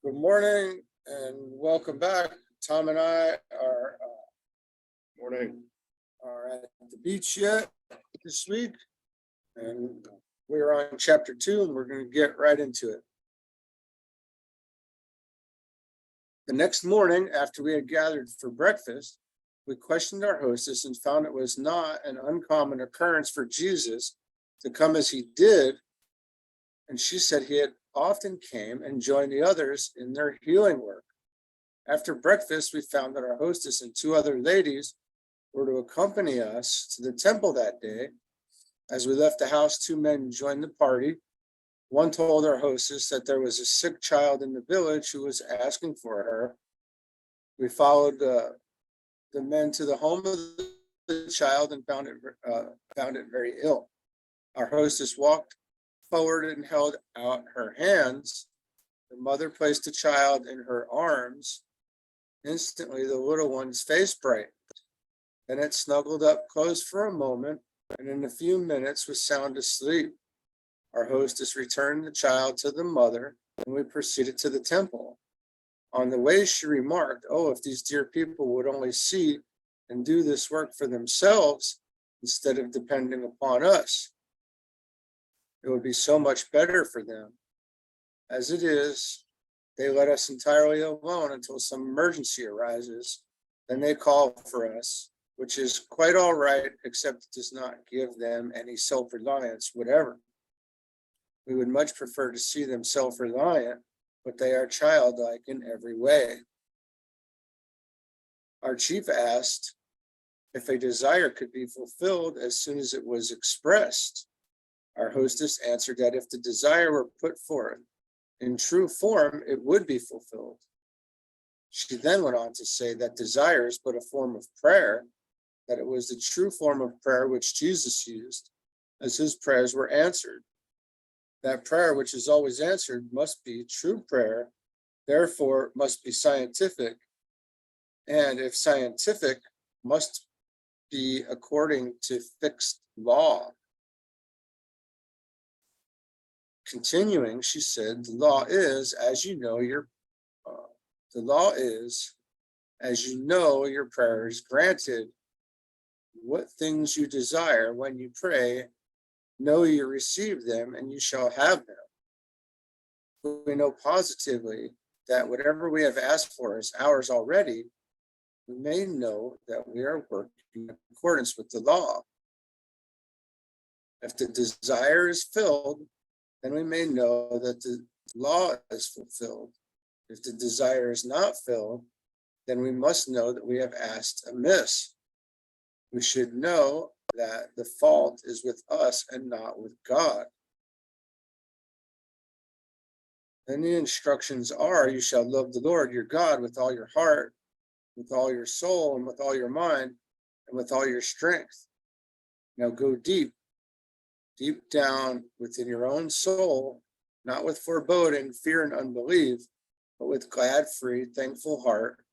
Good morning and welcome back. Tom and I Morning. are at the beach yet this week, and we're on chapter 2, and we're going to get right into it. The next morning, after we had gathered for breakfast, we questioned our hostess and found it was not an uncommon occurrence for Jesus to come as he did, and she said he had often came and joined the others in their healing work. After breakfast, we found that our hostess and two other ladies were to accompany us to the temple that day. As we left the house, two men joined the party. One told our hostess that there was a sick child in the village who was asking for her. We followed the men to the home of the child and found it very ill. Our hostess walked forward and held out her hands. The mother placed the child in her arms. Instantly, the little one's face brightened. Then it snuggled up close for a moment, and in a few minutes was sound asleep. Our hostess returned the child to the mother, and we proceeded to the temple. On the way, she remarked, "Oh, if these dear people would only see and do this work for themselves instead of depending upon us. It would be so much better for them. As it is, they let us entirely alone until some emergency arises. Then they call for us, which is quite all right, except it does not give them any self-reliance whatever. We would much prefer to see them self-reliant, but they are childlike in every way." Our chief asked if a desire could be fulfilled as soon as it was expressed. Our hostess answered that if the desire were put forth in true form, it would be fulfilled. She then went on to say that desire is but a form of prayer, that it was the true form of prayer which Jesus used, as his prayers were answered. That prayer which is always answered must be true prayer, therefore must be scientific, and if scientific, must be according to fixed law. Continuing, she said, the law is, as you know, your prayer is granted. What things you desire when you pray, know you receive them, and you shall have them. We know positively that whatever we have asked for is ours already. We may know that we are working in accordance with the law. If the desire is filled, then we may know that the law is fulfilled. If the desire is not filled, then we must know that we have asked amiss. We should know that the fault is with us and not with God. Then the instructions are, you shall love the Lord your God with all your heart, with all your soul, and with all your mind, and with all your strength. Now go deep down within your own soul, not with foreboding, fear, and unbelief, but with a glad, free, thankful heart,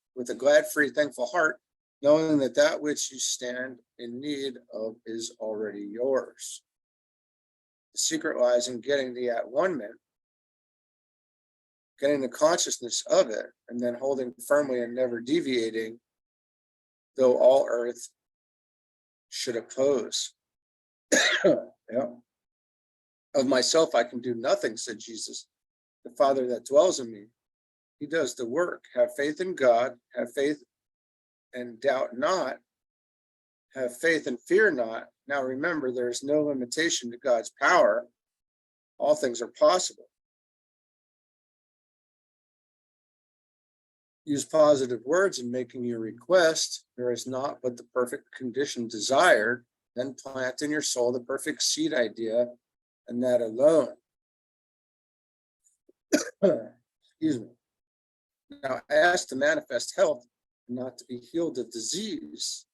knowing that that which you stand in need of is already yours. The secret lies in getting the at-one-ment, getting the consciousness of it, and then holding firmly and never deviating, though all earth should oppose. Yeah. Of myself, I can do nothing, said Jesus. The Father that dwells in me, he does the work. Have faith in God, have faith and doubt not, have faith and fear not. Now remember, there is no limitation to God's power. All things are possible. Use positive words in making your request. There is not but the perfect condition desired. Then plant in your soul the perfect seed idea, and that alone. Excuse me. Now ask to manifest health, not to be healed of disease,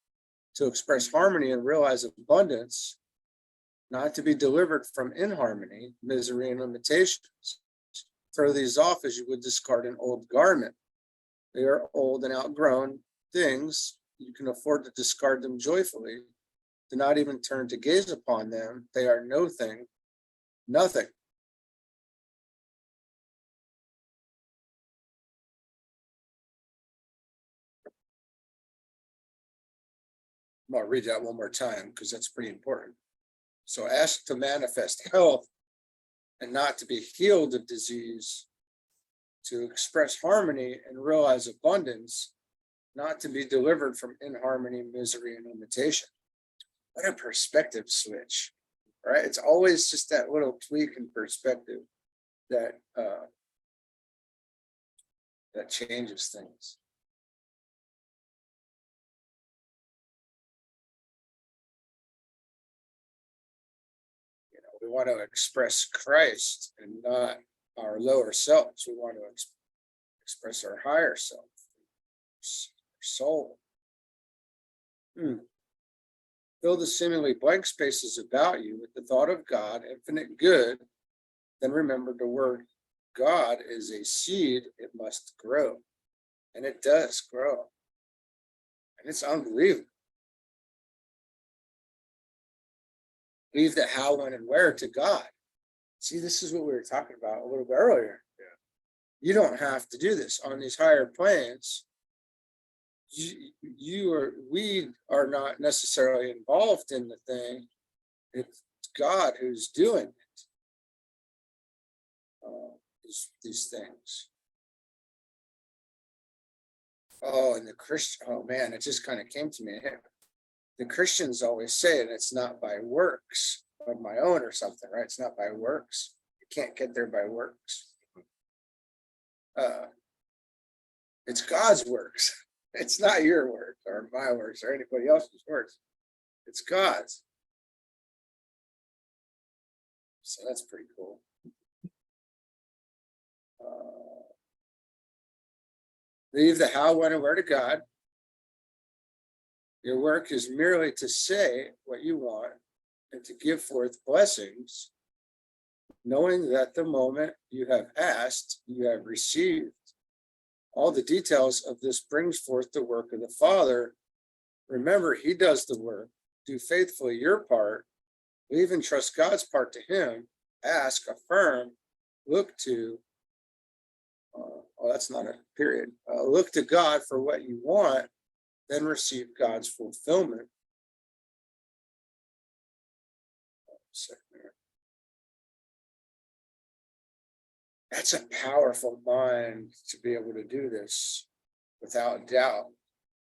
to express harmony and realize abundance, not to be delivered from inharmony, misery, and limitations. Throw these off as you would discard an old garment. They are old and outgrown things. You can afford to discard them joyfully. Do not even turn to gaze upon them. They are nothing. I'm gonna read that one more time because that's pretty important. So ask to manifest health and not to be healed of disease, to express harmony and realize abundance, not to be delivered from inharmony, misery, and limitation. What a perspective switch, right? It's always just that little tweak in perspective that that changes things. You know, we want to express Christ and not our lower selves. We want to express our higher self, our soul. Fill the seemingly blank spaces about you with the thought of God, infinite good. Then remember the word God is a seed, it must grow. And it does grow. And it's unbelievable. Leave the how, when, and where to God. See, this is what we were talking about a little bit earlier. Yeah. You don't have to do this on these higher planes. We are not necessarily involved in the thing. It's God who's doing it. These things. Oh, and the Christian, oh man, it just kind of came to me. The Christians always say it, it's not by works of my own or something, right? It's not by works. You can't get there by works. It's God's works. It's not your work or my works or anybody else's works. It's God's. So that's pretty cool. Leave the how, when, and where to God. Your work is merely to say what you want and to give forth blessings, knowing that the moment you have asked, you have received. All the details of this brings forth the work of the Father. Remember, He does the work. Do faithfully your part. Leave and trust God's part to Him. Ask, affirm, look to. That's not a period. Look to God for what you want, then receive God's fulfillment. That's a powerful mind to be able to do this without doubt.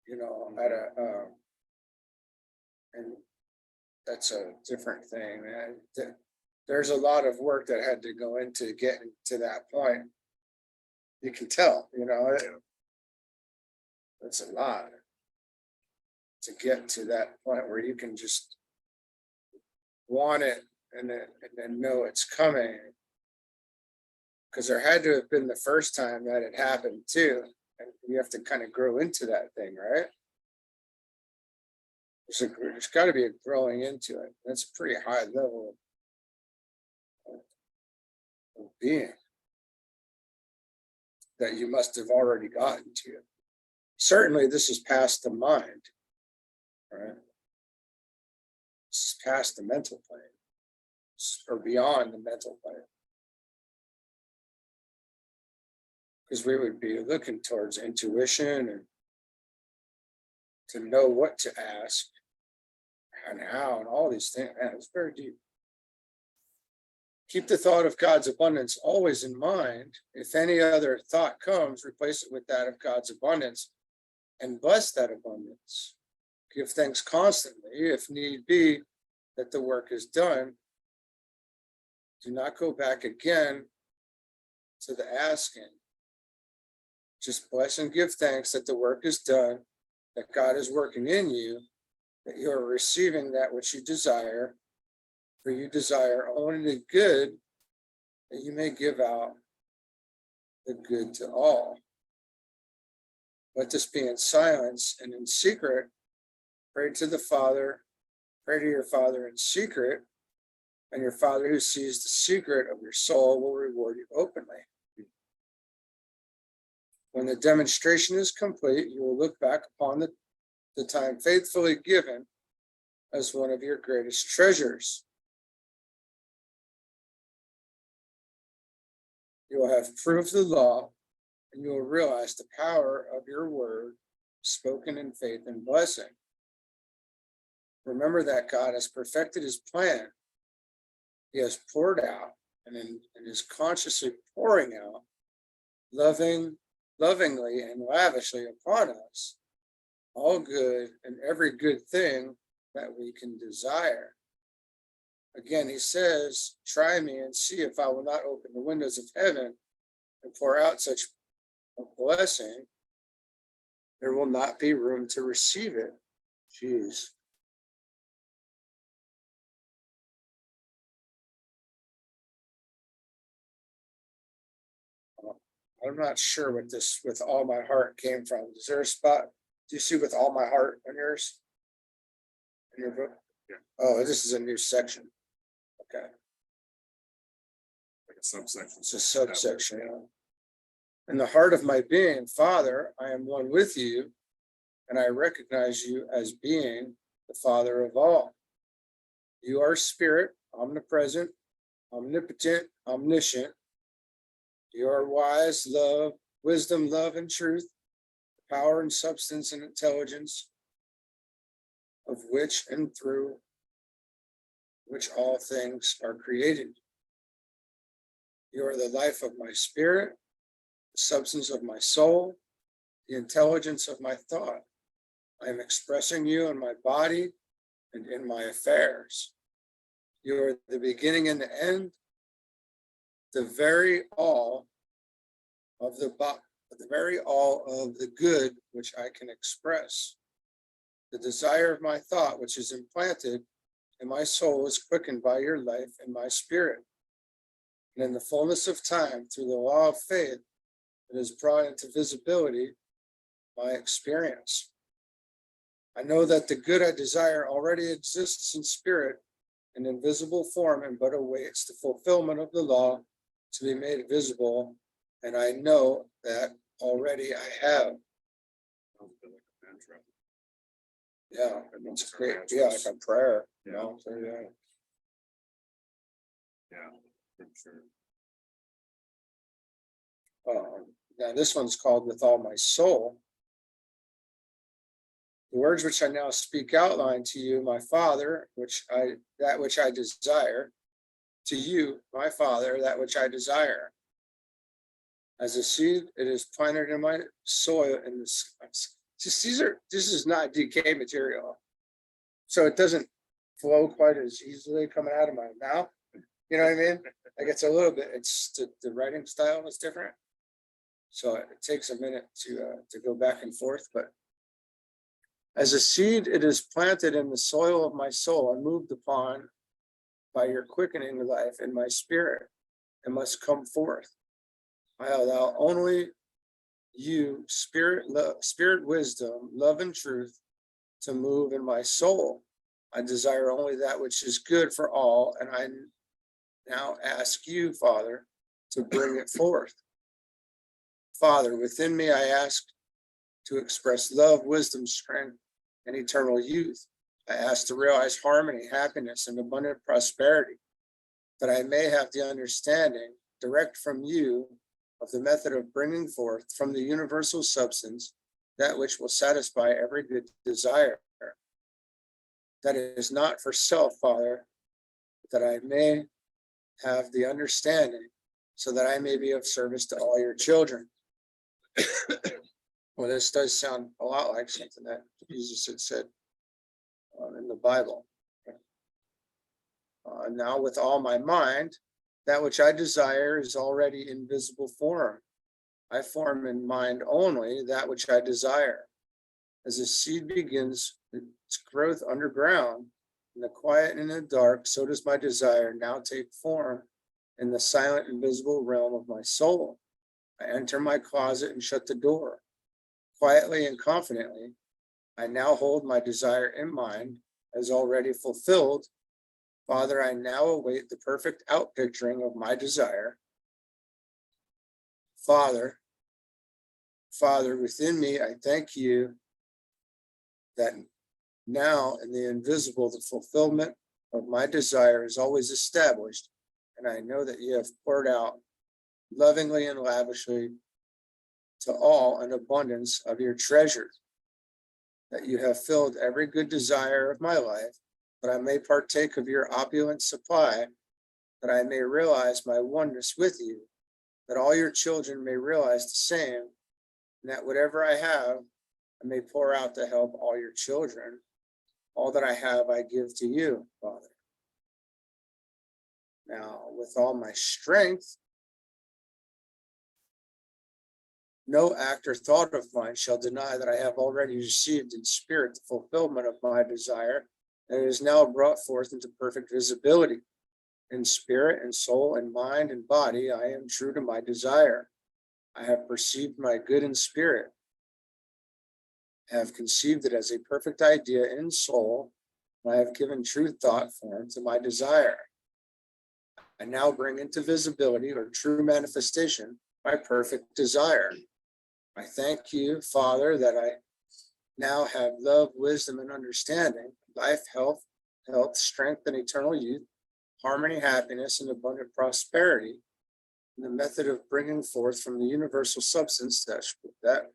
You know, and that's a different thing, man. There's a lot of work that had to go into getting to that point. You can tell, you know, it's a lot to get to that point where you can just want it and then know it's coming. Because there had to have been the first time that it happened too. And you have to kind of grow into that thing, right? There's got to be a growing into it. That's a pretty high level of being that you must have already gotten to. Certainly, this is past the mind, right? This is past the mental plane, or beyond the mental plane. Because we would be looking towards intuition and to know what to ask and how and all these things. Man, it's very deep. Keep the thought of God's abundance always in mind. If any other thought comes, replace it with that of God's abundance and bless that abundance. Give thanks constantly, if need be, that the work is done. Do not go back again to the asking. Just bless and give thanks that the work is done, that God is working in you, that you are receiving that which you desire, for you desire only the good, that you may give out the good to all. Let this be in silence and in secret. Pray to the Father, pray to your Father in secret, and your Father who sees the secret of your soul will reward you openly. When the demonstration is complete, you will look back upon the time faithfully given as one of your greatest treasures. You will have proved the law, and you will realize the power of your word spoken in faith and blessing. Remember that God has perfected his plan. He has poured out and is consciously pouring out lovingly and lavishly upon us all good and every good thing that we can desire. Again, he says, try me and see if I will not open the windows of heaven and pour out such a blessing. There will not be room to receive it. Jeez. I'm not sure what this with all my heart came from. Is there a spot? Do you see with all my heart on yours? In your book? Yeah. Oh, this is a new section. Okay. Like a subsection. It's a subsection. Yeah. In the heart of my being, Father, I am one with you, and I recognize you as being the Father of all. You are spirit, omnipresent, omnipotent, omniscient. You are wise, love, wisdom, love, and truth, power and substance and intelligence, of which and through which all things are created. You are the life of my spirit, the substance of my soul, the intelligence of my thought. I am expressing you in my body and in my affairs. You are the beginning and the end, the very all of the good which I can express. The desire of my thought, which is implanted in my soul, is quickened by your life in my spirit. And in the fullness of time, through the law of faith, it is brought into visibility my experience. I know that the good I desire already exists in spirit in invisible form and but awaits the fulfillment of the law to be made visible. And I know that already I have. Yeah, it's great. Yeah, like a prayer. You know? So, yeah. Yeah, for sure. Now this one's called With All My Soul. The words which I now speak outline to you, my Father, that which I desire. To you, my Father, that which I desire. As a seed, it is planted in my soil. In this, this is not decay material, so it doesn't flow quite as easily coming out of my mouth. You know what I mean? Like it's a little bit. It's the writing style is different, so it takes a minute to go back and forth. But as a seed, it is planted in the soil of my soul and moved upon by your quickening life in my spirit, and must come forth. I allow only you, spirit, wisdom, love, and truth to move in my soul. I desire only that which is good for all, and I now ask you, Father, to bring it forth. Father, within me I ask to express love, wisdom, strength, and eternal youth. I ask to realize harmony, happiness, and abundant prosperity, that I may have the understanding direct from you of the method of bringing forth from the universal substance that which will satisfy every good desire. That is not for self, Father, that I may have the understanding so that I may be of service to all your children. Well, this does sound a lot like something that Jesus had said in the Bible. Now with all my mind, that which I desire is already in visible form. I form in mind only that which I desire. As a seed begins its growth underground, in the quiet and in the dark, so does my desire now take form in the silent invisible realm of my soul. I enter my closet and shut the door. Quietly and confidently, I now hold my desire in mind as already fulfilled. Father, I now await the perfect outpicturing of my desire. Father, within me, I thank you that now in the invisible, the fulfillment of my desire is always established, and I know that you have poured out lovingly and lavishly to all an abundance of your treasure. that you have filled every good desire of my life, that I may partake of your opulent supply, that I may realize my oneness with you, that all your children may realize the same, and that whatever I have, I may pour out to help all your children. All that I have, I give to you, Father. Now, with all my strength, no act or thought of mine shall deny that I have already received in spirit the fulfillment of my desire, and it is now brought forth into perfect visibility. In spirit and soul and mind and body, I am true to my desire. I have perceived my good in spirit, have conceived it as a perfect idea in soul, and I have given true thought form to my desire. I now bring into visibility or true manifestation my perfect desire. I thank you, Father, that I now have love, wisdom, and understanding, life, health, strength, and eternal youth, harmony, happiness, and abundant prosperity, and the method of bringing forth from the universal substance that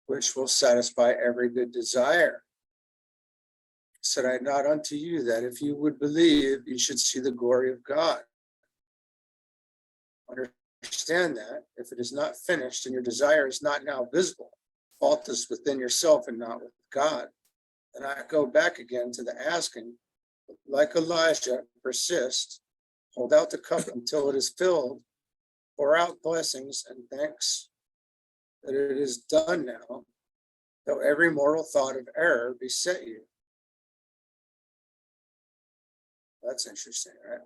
which will satisfy every good desire. Said I not unto you that if you would believe, you should see the glory of God? Understand that if it is not finished and your desire is not now visible, fault is within yourself and not with God. And I go back again to the asking, like Elijah, persist, hold out the cup until it is filled, pour out blessings and thanks that it is done now, though every mortal thought of error beset you. That's interesting, right?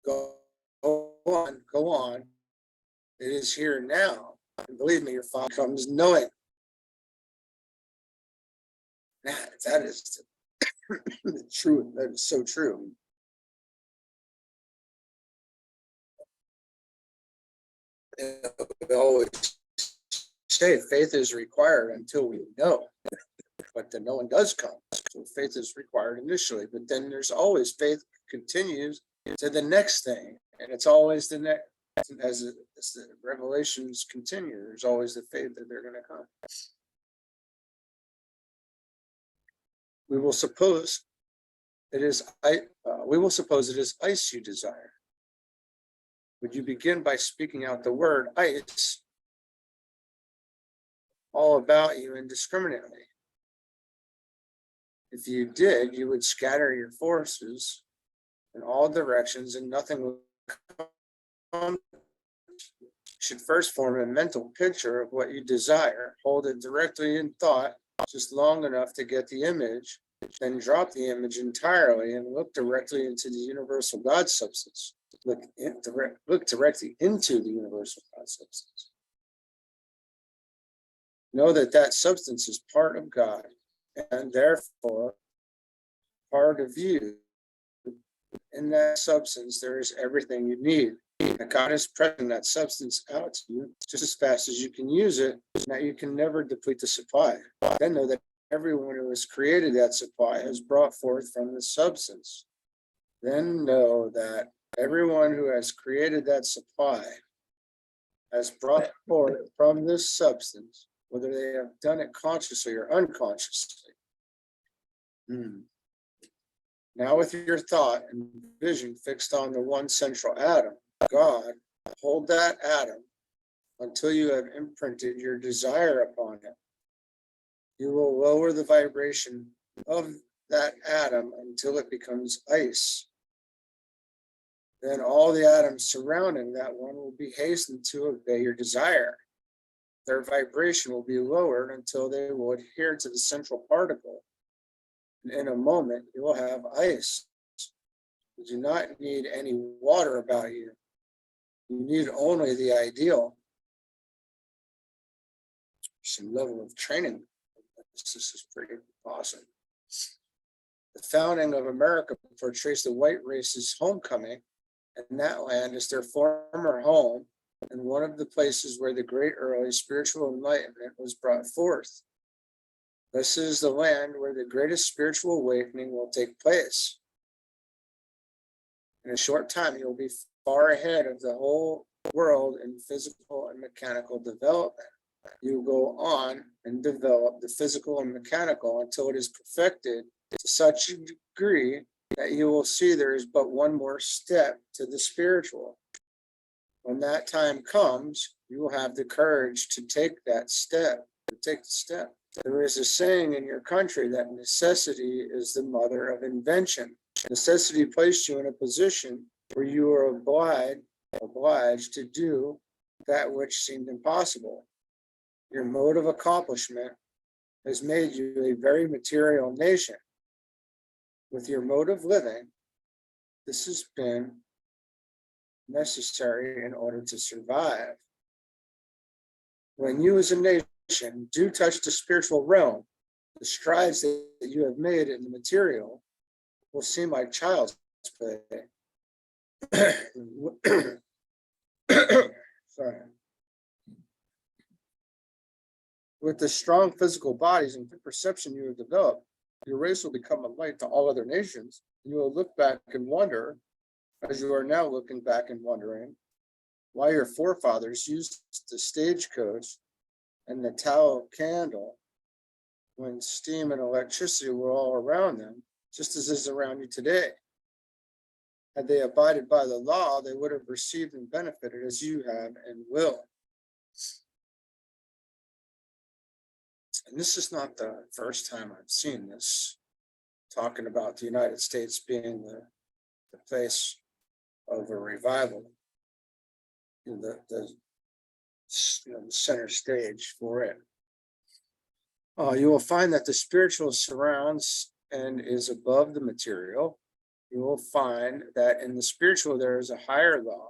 Go on. It is here now. And believe me, your Father comes knowing. That is the truth. That is so true. We always say faith is required until we know, but the knowing does come. So faith is required initially, but then there's always faith continues to the next thing, and it's always the next. As the revelations continue, there's always the faith that they're going to come. We will suppose it is ice you desire. Would you begin by speaking out the word ice all about you indiscriminately? If you did, you would scatter your forces in all directions and nothing would come. You should first form a mental picture of what you desire, hold it directly in thought just long enough to get the image, then drop the image entirely and look directly into the universal God substance. Look directly into the universal God substance. Know that that substance is part of God and therefore part of you. In that substance, there is everything you need. And God is spreading that substance out to you just as fast as you can use it. Now you can never deplete the supply. Then know that everyone who has created that supply has brought forth from the substance. Then know that everyone who has created that supply has brought forth from this substance, whether they have done it consciously or unconsciously. Now with your thought and vision fixed on the one central atom, God, hold that atom until you have imprinted your desire upon it. You will lower the vibration of that atom until it becomes ice. Then all the atoms surrounding that one will be hastened to obey your desire. Their vibration will be lowered until they will adhere to the central particle. And in a moment, you will have ice. You do not need any water about you. You need only the ideal. Some level of training. This is pretty awesome. The founding of America portrays the white race's homecoming, and that land is their former home and one of the places where the great early spiritual enlightenment was brought forth. This is the land where the greatest spiritual awakening will take place. In a short time, you'll be far ahead of the whole world in physical and mechanical development. You go on and develop the physical and mechanical until it is perfected to such a degree that you will see there is but one more step to the spiritual. When that time comes, you will have the courage to take that step, There is a saying in your country that necessity is the mother of invention. Necessity placed you in a position where you are obliged to do that which seemed impossible. Your mode of accomplishment has made you a very material nation. With your mode of living, this has been necessary in order to survive. When you as a nation do touch the spiritual realm, the strides that you have made in the material will seem like child's play. Sorry. With the strong physical bodies and good perception you have developed, your race will become a light to all other nations. You will look back and wonder, as you are now looking back and wondering, why your forefathers used the stagecoach and the tallow candle when steam and electricity were all around them, just as is around you today. Had they abided by the law, they would have received and benefited as you have and will. And this is not the first time I've seen this, talking about the United States being the place of a revival, the center stage for it. You will find that the spiritual surrounds and is above the material. You will find that in the spiritual there is a higher law.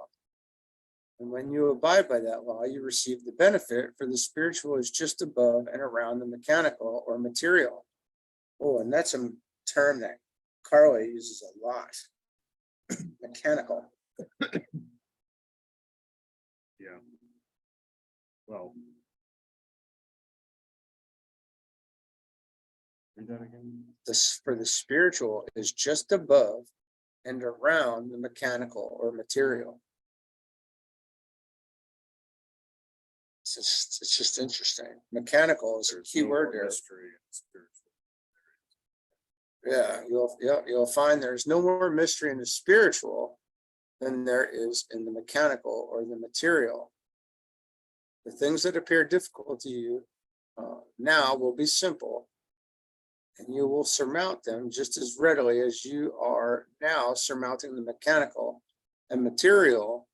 And when you abide by that law, you receive the benefit, for the spiritual is just above and around the mechanical or material. Oh, and that's a term that Carly uses a lot. Mechanical. Yeah. Well. Read that again. This for the spiritual is just above and around the mechanical or material. It's just interesting. Mechanical is a key word there. Yeah, you'll find there's no more mystery in the spiritual than there is in the mechanical or the material. The things that appear difficult to you now will be simple, and you will surmount them just as readily as you are now surmounting the mechanical and material.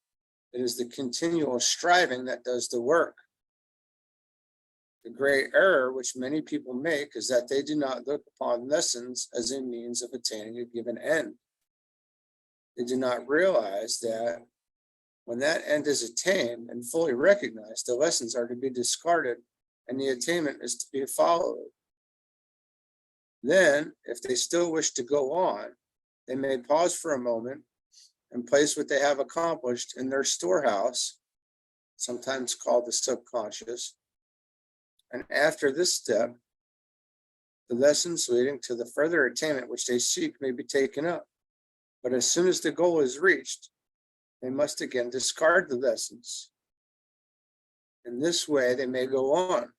It is the continual striving that does the work. The great error which many people make is that they do not look upon lessons as a means of attaining a given end. They do not realize that when that end is attained and fully recognized, the lessons are to be discarded and the attainment is to be followed. Then, if they still wish to go on, they may pause for a moment and place what they have accomplished in their storehouse, sometimes called the subconscious. And after this step, the lessons leading to the further attainment which they seek may be taken up. But as soon as the goal is reached, they must again discard the lessons. In this way, they may go on,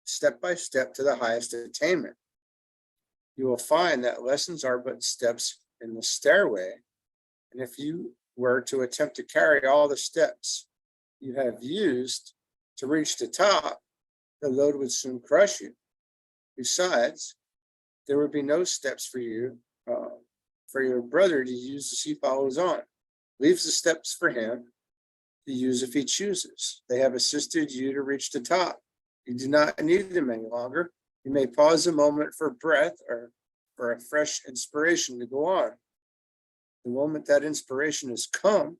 step by step, to the highest attainment. You will find that lessons are but steps in the stairway, and if you were to attempt to carry all the steps you have used to reach the top, the load would soon crush you. Besides, there would be no steps for you, for your brother to use as he follows on. Leaves the steps for him to use if he chooses. They have assisted you to reach the top. You do not need them any longer. You may pause a moment for breath or for a fresh inspiration to go on. The moment that inspiration has come,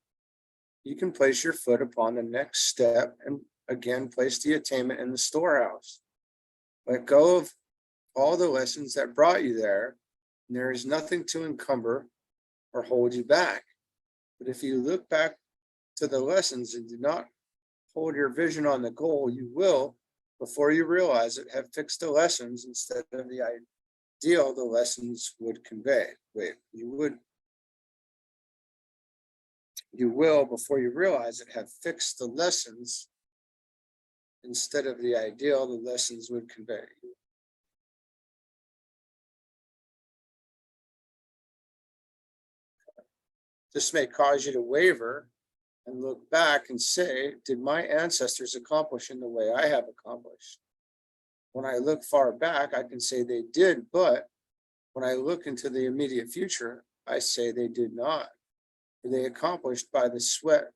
you can place your foot upon the next step and again place the attainment in the storehouse. Let go of all the lessons that brought you there, and there is nothing to encumber or hold you back. But if you look back to the lessons and do not hold your vision on the goal, you will, before you realize it, have fixed the lessons instead of the ideal the lessons would convey. You would. you will, before you realize it, have fixed the lessons instead of the ideal the lessons would convey. This may cause you to waver and look back and say, did my ancestors accomplish in the way I have accomplished? When I look far back, I can say they did, but when I look into the immediate future, I say they did not. For they accomplished by the sweat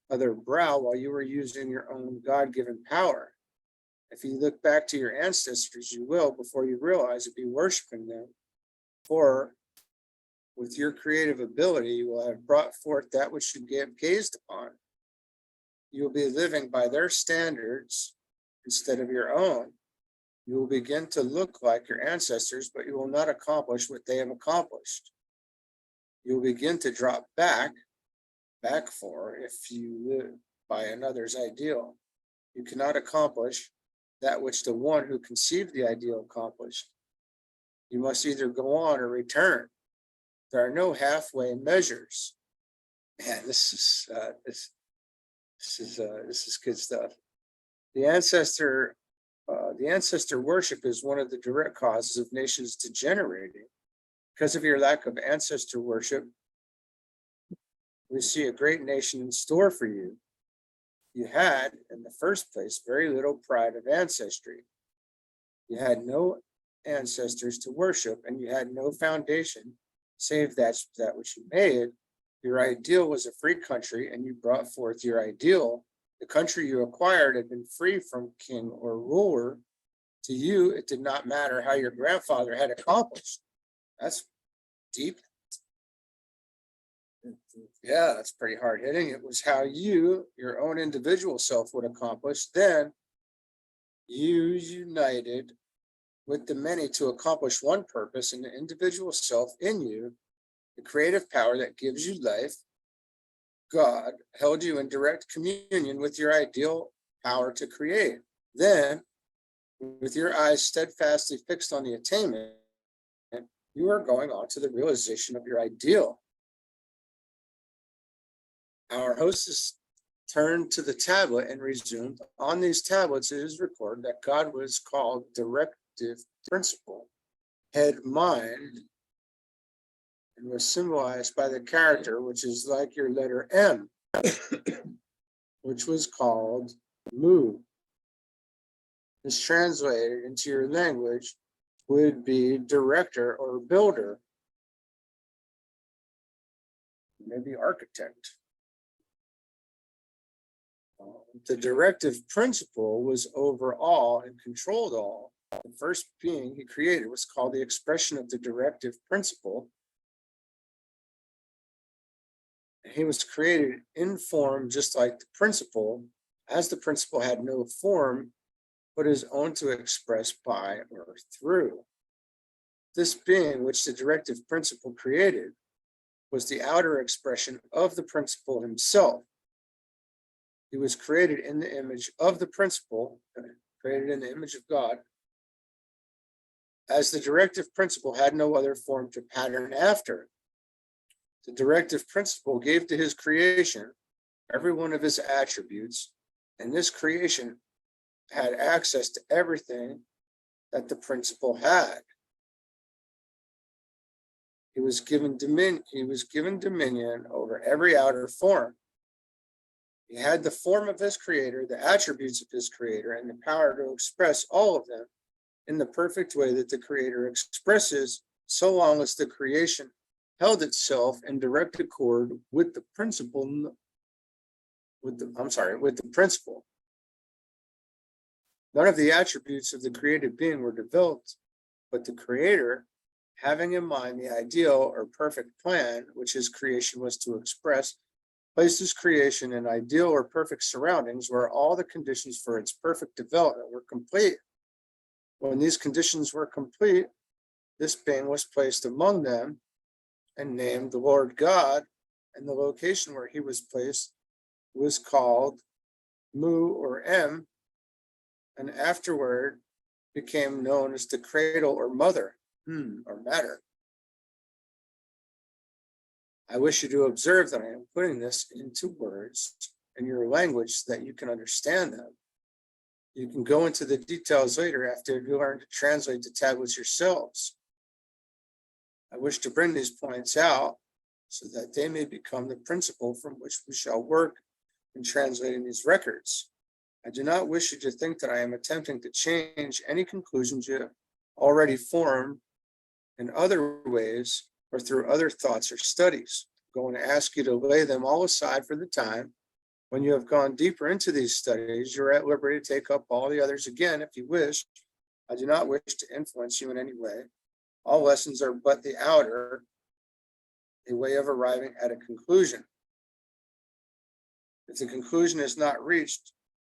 of their brow while you were using your own God-given power. If you look back to your ancestors, you will, before you realize it, be worshiping them. For with your creative ability, you will have brought forth that which you gazed upon. You will be living by their standards instead of your own. You will begin to look like your ancestors, but you will not accomplish what they have accomplished. You will begin to drop back for if you live by another's ideal. You cannot accomplish that which the one who conceived the ideal accomplished. You must either go on or return. There are no halfway measures. Man, this is good stuff. The ancestor worship is one of the direct causes of nations degenerating. Because of your lack of ancestor worship, we see a great nation in store for you. You had, in the first place, very little pride of ancestry. You had no ancestors to worship, and you had no foundation save that which you made. Your ideal was a free country, and you brought forth your ideal. The country you acquired had been free from king or ruler. To you, it did not matter how your grandfather had accomplished. That's deep. Yeah, that's pretty hard hitting. It was how you, your own individual self, would accomplish. Then you united with the many to accomplish one purpose, and the individual self in you, the creative power that gives you life, God, held you in direct communion with your ideal power to create. Then, with your eyes steadfastly fixed on the attainment, you are going on to the realization of your ideal. Our hostess turned to the tablet and resumed. On these tablets, it is recorded that God was called directive principle, head, mind, and was symbolized by the character, which is like your letter M, which was called mu. This translated into your language would be director or builder, maybe architect. The directive principle was over all and controlled all. The first being he created was called the expression of the directive principle. He was created in form just like the principle, as the principle had no form, but his own to express by or through. This being which the directive principle created was the outer expression of the principle himself. He was created in the image of the principle, created in the image of God. As the directive principle had no other form to pattern after, the directive principle gave to his creation every one of his attributes, and this creation had access to everything that the principle had. He was given dominion over every outer form. He had the form of his creator, the attributes of his creator, and the power to express all of them in the perfect way that the creator expresses, so long as the creation held itself in direct accord with the principle, with the principle. None of the attributes of the created being were developed, but the creator, having in mind the ideal or perfect plan which his creation was to express, placed his creation in ideal or perfect surroundings where all the conditions for its perfect development were complete. When these conditions were complete, this being was placed among them and named the Lord God, and the location where he was placed was called Mu or M, and afterward became known as the cradle or mother, or matter. I wish you to observe that I am putting this into words in your language so that you can understand them. You can go into the details later after you learn to translate the tablets yourselves. I wish to bring these points out so that they may become the principle from which we shall work in translating these records. I do not wish you to think that I am attempting to change any conclusions you have already formed in other ways or through other thoughts or studies. I'm going to ask you to lay them all aside for the time. When you have gone deeper into these studies, you're at liberty to take up all the others again if you wish. I do not wish to influence you in any way. All lessons are but the outer, a way of arriving at a conclusion. If the conclusion is not reached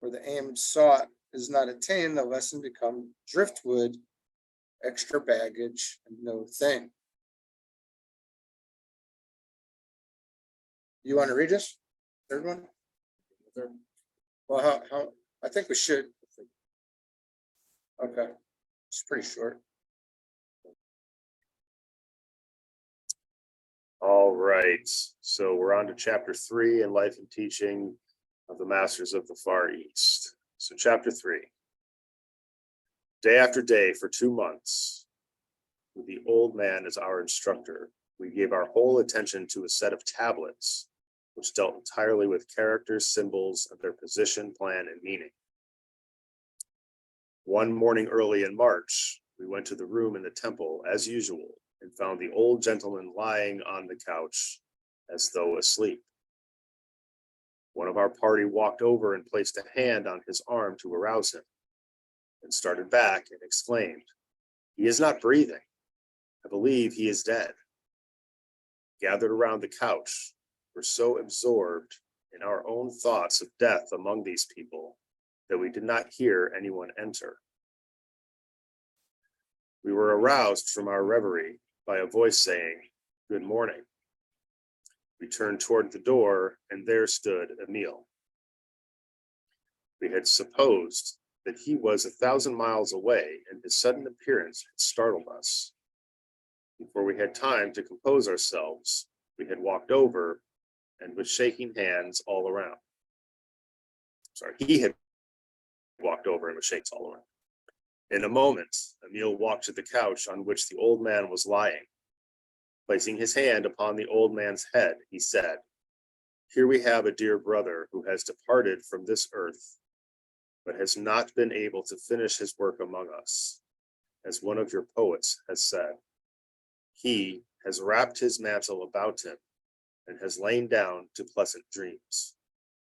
or the aim sought is not attained, the lesson becomes driftwood, extra baggage, and no thing. You want to read this? Third one? Well, how, I think we should. Okay, it's pretty short. All right, so we're on to chapter 3 in Life and Teaching of the Masters of the Far East. So chapter 3. Day after day for 2 months, with the old man as our instructor, we gave our whole attention to a set of tablets which dealt entirely with characters, symbols, and their position, plan, and meaning. One morning early in March, we went to the room in the temple as usual and found the old gentleman lying on the couch as though asleep. One of our party walked over and placed a hand on his arm to arouse him, and started back and exclaimed, "He is not breathing. I believe he is dead." Gathered around the couch, we're so absorbed in our own thoughts of death among these people that we did not hear anyone enter. We were aroused from our reverie by a voice saying, "Good morning." We turned toward the door, and there stood Emil. We had supposed that he was 1,000 miles away, and his sudden appearance had startled us. Before we had time to compose ourselves, we had walked over and was shaking hands all around. He had walked over and was shaking all around. In a moment, Emil walked to the couch on which the old man was lying. Placing his hand upon the old man's head, he said, "Here we have a dear brother who has departed from this earth, but has not been able to finish his work among us. As one of your poets has said, he has wrapped his mantle about him and has lain down to pleasant dreams.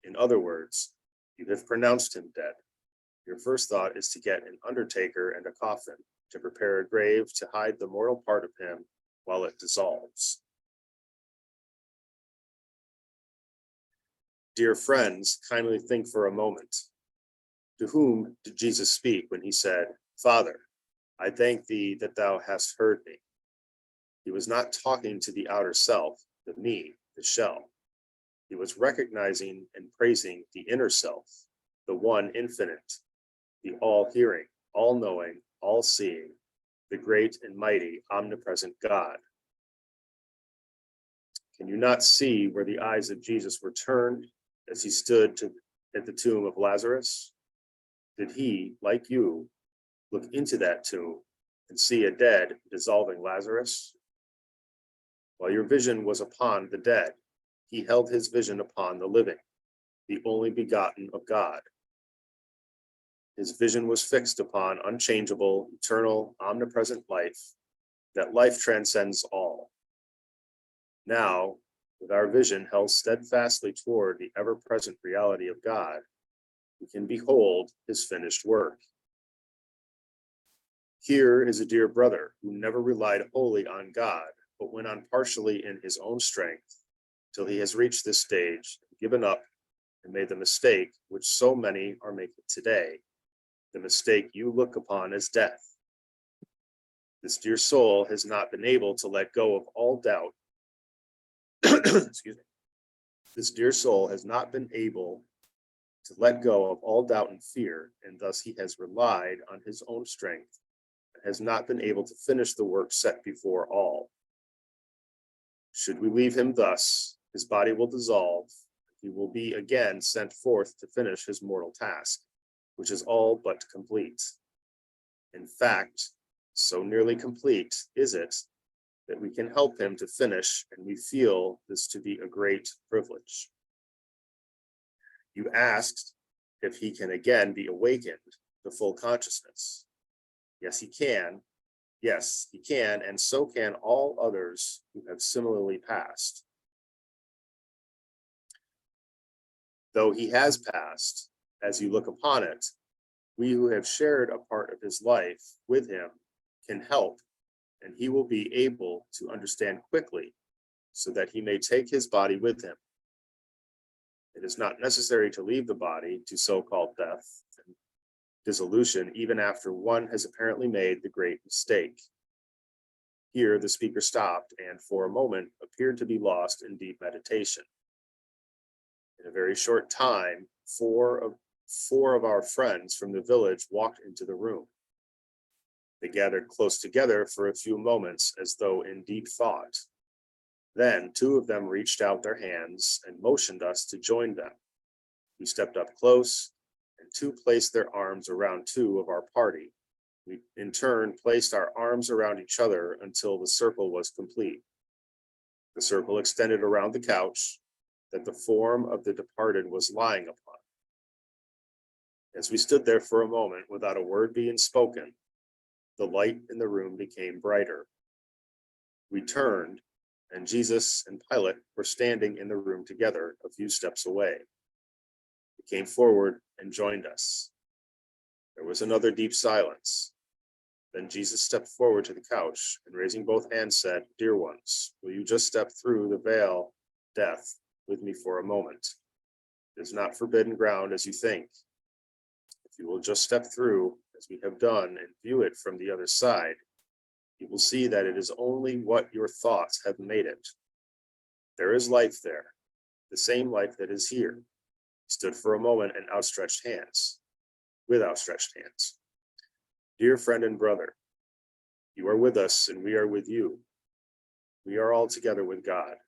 In other words, you have pronounced him dead. Your first thought is to get an undertaker and a coffin, to prepare a grave to hide the mortal part of him while it dissolves. Dear friends, kindly think for a moment. To whom did Jesus speak when he said, 'Father, I thank thee that thou hast heard me'? He was not talking to the outer self, the me, the shell. He was recognizing and praising the inner self, the one infinite, the all-hearing, all-knowing, all-seeing, the great and mighty, omnipresent God. Can you not see where the eyes of Jesus were turned as he stood at the tomb of Lazarus? Did he, like you, look into that tomb and see a dead, dissolving Lazarus? While your vision was upon the dead, he held his vision upon the living, the only begotten of God. His vision was fixed upon unchangeable, eternal, omnipresent life, that life transcends all. Now, with our vision held steadfastly toward the ever-present reality of God, we can behold his finished work. Here is a dear brother who never relied wholly on God, but went on partially in his own strength, till he has reached this stage, given up, and made the mistake which so many are making today, the mistake you look upon as death. This dear soul has not been able to let go of all doubt. Excuse me. This dear soul has not been able to let go of all doubt and fear, and thus he has relied on his own strength and has not been able to finish the work set before all. Should we leave him thus, his body will dissolve. He will be again sent forth to finish his mortal task, which is all but complete. In fact, so nearly complete is it that we can help him to finish, and we feel this to be a great privilege. You asked if he can again be awakened to full consciousness. Yes, he can. Yes, he can, and so can all others who have similarly passed. Though he has passed, as you look upon it, we who have shared a part of his life with him can help, and he will be able to understand quickly so that he may take his body with him. It is not necessary to leave the body to so-called death and dissolution even after one has apparently made the great mistake. Here the speaker stopped and for a moment appeared to be lost in deep meditation. In a very short time, four of our friends from the village walked into the room. They gathered close together for a few moments as though in deep thought. Then two of them reached out their hands and motioned us to join them. We stepped up close, and two placed their arms around two of our party. We in turn placed our arms around each other until the circle was complete. The circle extended around the couch that the form of the departed was lying upon. As we stood there for a moment without a word being spoken, the light in the room became brighter. We turned, and Jesus and Pilate were standing in the room together a few steps away. He came forward and joined us. There was another deep silence. Then Jesus stepped forward to the couch and raising both hands said, "Dear ones, will you just step through the veil, death, with me for a moment? It is not forbidden ground as you think. If you will just step through, as we have done, and view it from the other side, you will see that it is only what your thoughts have made it. There is life there, the same life that is here." He stood for a moment and with outstretched hands. "Dear friend and brother, you are with us and we are with you. We are all together with God.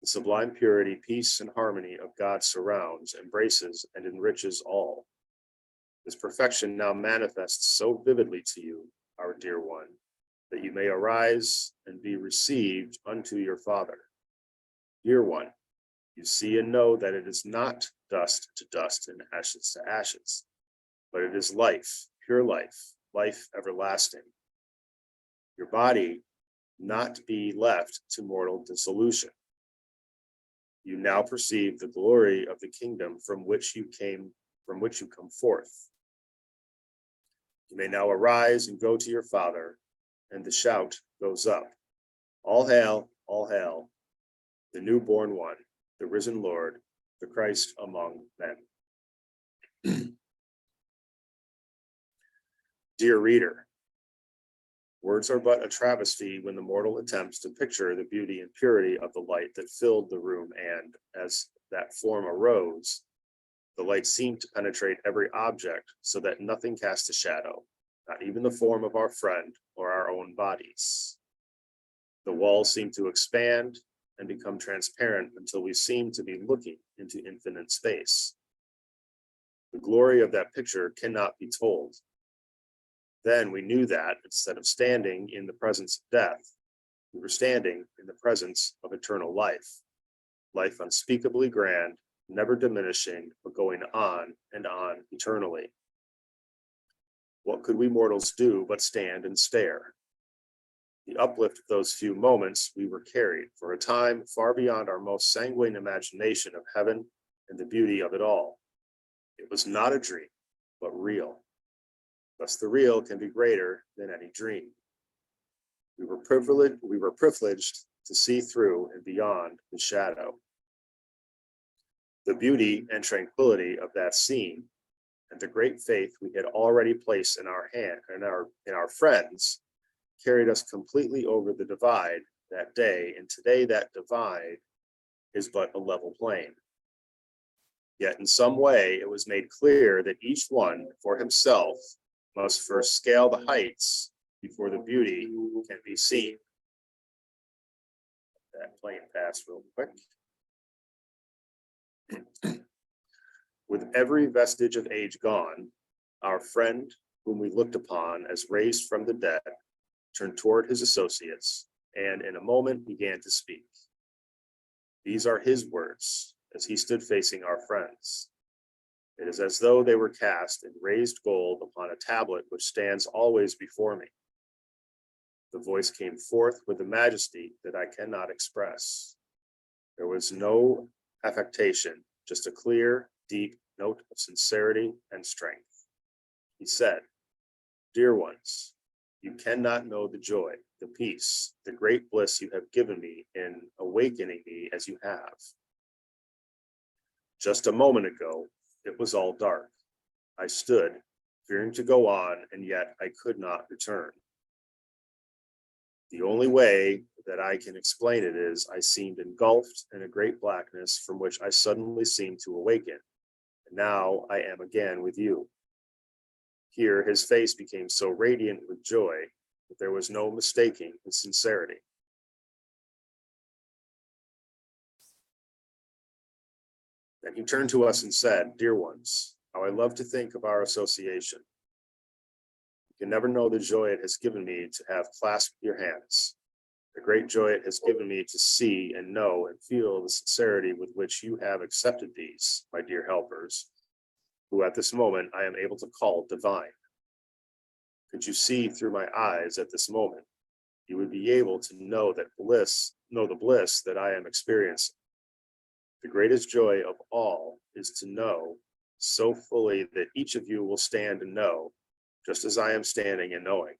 The sublime purity, peace, and harmony of God surrounds, embraces, and enriches all. This perfection now manifests so vividly to you, our dear one, that you may arise and be received unto your Father. Dear one, you see and know that it is not dust to dust and ashes to ashes, but it is life, pure life, life everlasting. Your body not be left to mortal dissolution. You now perceive the glory of the kingdom from which you come forth. You may now arise and go to your Father," and the shout goes up, all hail, the newborn one, the risen Lord, the Christ among men. Dear reader, words are but a travesty when the mortal attempts to picture the beauty and purity of the light that filled the room, and as that form arose, the light seemed to penetrate every object so that nothing cast a shadow, not even the form of our friend or our own bodies. The walls seemed to expand and become transparent until we seemed to be looking into infinite space. The glory of that picture cannot be told. Then we knew that instead of standing in the presence of death, we were standing in the presence of eternal life, life unspeakably grand, never diminishing, but going on and on eternally. What could we mortals do but stand and stare? The uplift of those few moments, we were carried for a time far beyond our most sanguine imagination of heaven and the beauty of it all. It was not a dream, but real. Thus the real can be greater than any dream. We were privileged to see through and beyond the shadow. The beauty and tranquility of that scene and the great faith we had already placed in our friends carried us completely over the divide that day, and today that divide is but a level plain. Yet in some way it was made clear that each one for himself must first scale the heights before the beauty can be seen. plane pass real quick. With every vestige of age gone, our friend, whom we looked upon as raised from the dead, turned toward his associates, and in a moment began to speak. These are his words, as he stood facing our friends. It is as though they were cast in raised gold upon a tablet which stands always before me. The voice came forth with a majesty that I cannot express. There was no affectation, just a clear, deep note of sincerity and strength. He said, "Dear ones, you cannot know the joy, the peace, the great bliss you have given me in awakening me as you have. Just a moment ago, it was all dark. I stood, fearing to go on, and yet I could not return. The only way that I can explain it is I seemed engulfed in a great blackness from which I suddenly seemed to awaken. And now I am again with you." Here his face became so radiant with joy that there was no mistaking his sincerity. Then he turned to us and said, "Dear ones, how I love to think of our association. You can never know the joy it has given me to have clasped your hands, the great joy it has given me to see and know and feel the sincerity with which you have accepted these, my dear helpers, who at this moment I am able to call divine. Could you see through my eyes at this moment, you would be able to know the bliss that I am experiencing. The greatest joy of all is to know so fully that each of you will stand and know, just as I am standing and knowing.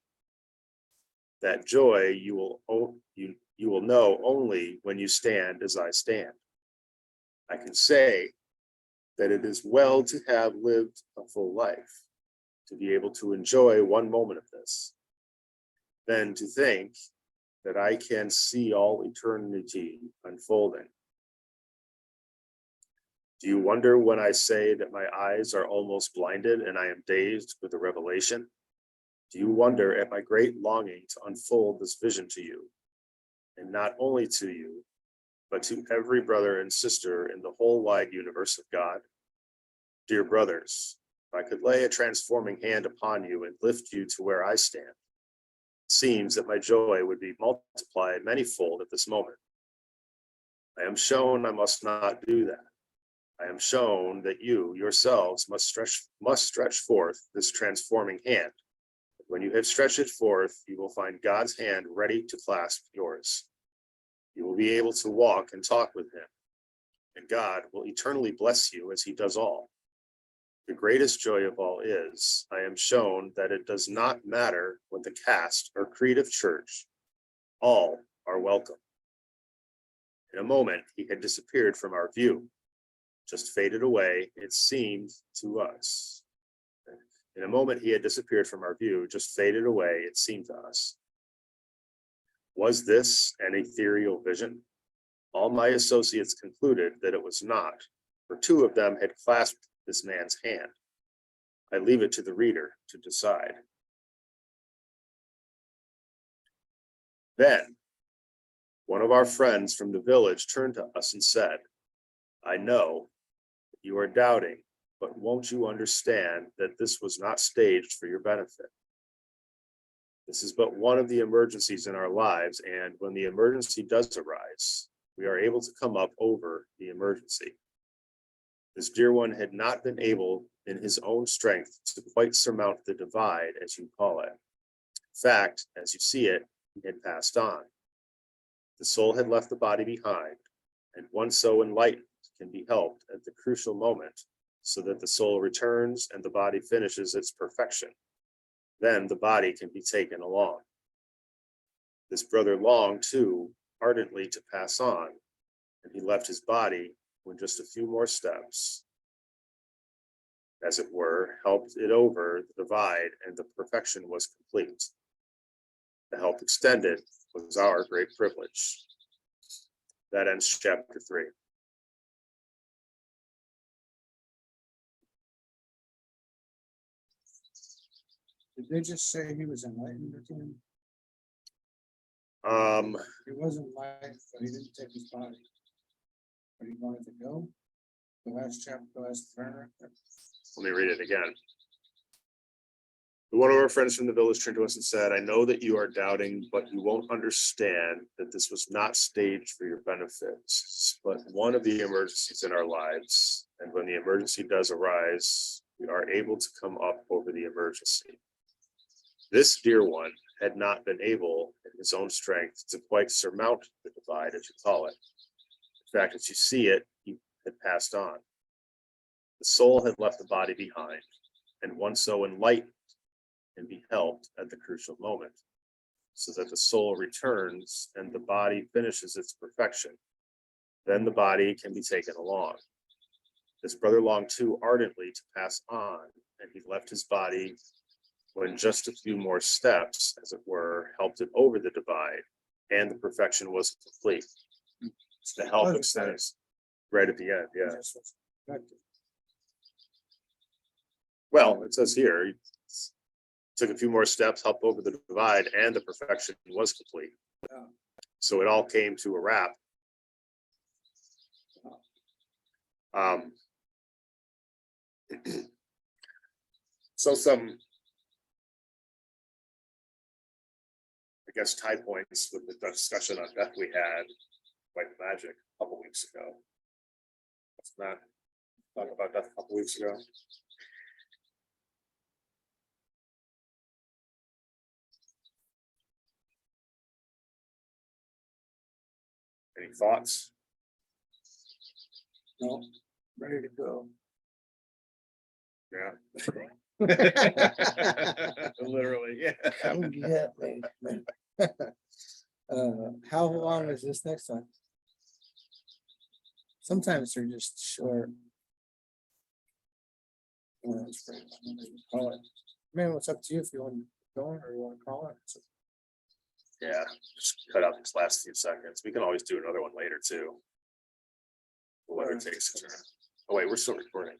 That joy you will know only when you stand as I stand. I can say that it is well to have lived a full life, to be able to enjoy one moment of this. Then to think that I can see all eternity unfolding. Do you wonder when I say that my eyes are almost blinded and I am dazed with the revelation? Do you wonder at my great longing to unfold this vision to you, and not only to you, but to every brother and sister in the whole wide universe of God? Dear brothers, if I could lay a transforming hand upon you and lift you to where I stand, it seems that my joy would be multiplied manyfold at this moment. I am shown I must not do that. I am shown that you yourselves must stretch forth this transforming hand. When you have stretched it forth, you will find God's hand ready to clasp yours. You will be able to walk and talk with him, and God will eternally bless you as he does all. The greatest joy of all is, I am shown that it does not matter what the caste or creed of church, all are welcome. In a moment, he had disappeared from our view. Just faded away, it seemed to us. In a moment, he had disappeared from our view, just faded away, it seemed to us. Was this an ethereal vision? All my associates concluded that it was not, for two of them had clasped this man's hand. I leave it to the reader to decide. Then, one of our friends from the village turned to us and said, "I know you are doubting, but won't you understand that this was not staged for your benefit? This is but one of the emergencies in our lives, and when the emergency does arise, we are able to come up over the emergency. This dear one had not been able in his own strength to quite surmount the divide, as you call it. In fact, as you see it, he had passed on. The soul had left the body behind, and one so enlightened can be helped at the crucial moment so that the soul returns and the body finishes its perfection. Then the body can be taken along. This brother longed too ardently to pass on, and he left his body when just a few more steps, as it were, helped it over the divide, and the perfection was complete. The help extended was our great privilege." That ends chapter 3. Did they just say he was enlightened again? It wasn't life, but he didn't take his body. But he wanted to go. The last chapter, the last paragraph. Let me read it again. One of our friends from the village turned to us and said, I know that you are doubting, but you won't understand that this was not staged for your benefits, but one of the emergencies in our lives. And when the emergency does arise, we are able to come up over the emergency. This dear one had not been able, in his own strength, to quite surmount the divide, as you call it. In fact, as you see it, he had passed on. The soul had left the body behind, and one so enlightened can be helped at the crucial moment, so that the soul returns and the body finishes its perfection. Then the body can be taken along. This brother longed too ardently to pass on, and he left his body when just a few more steps, as it were, helped it over the divide, and the perfection was complete. The help extends right at the end, yeah. Well, it says here, he took a few more steps, helped over the divide, and the perfection was complete. So it all came to a wrap. So some, I guess, tie points with the discussion on death we had, White Magic, a couple weeks ago. Let's not talk about death a couple weeks ago. Any thoughts? No, ready to go. Yeah. Literally, yeah. Come get me. How long is this next one? Sometimes they're just short. Call it. Man, what's up to you if you want to go or you want to call it? Yeah, just cut out these last few seconds. We can always do another one later too. Whatever it takes. Oh wait, we're still recording.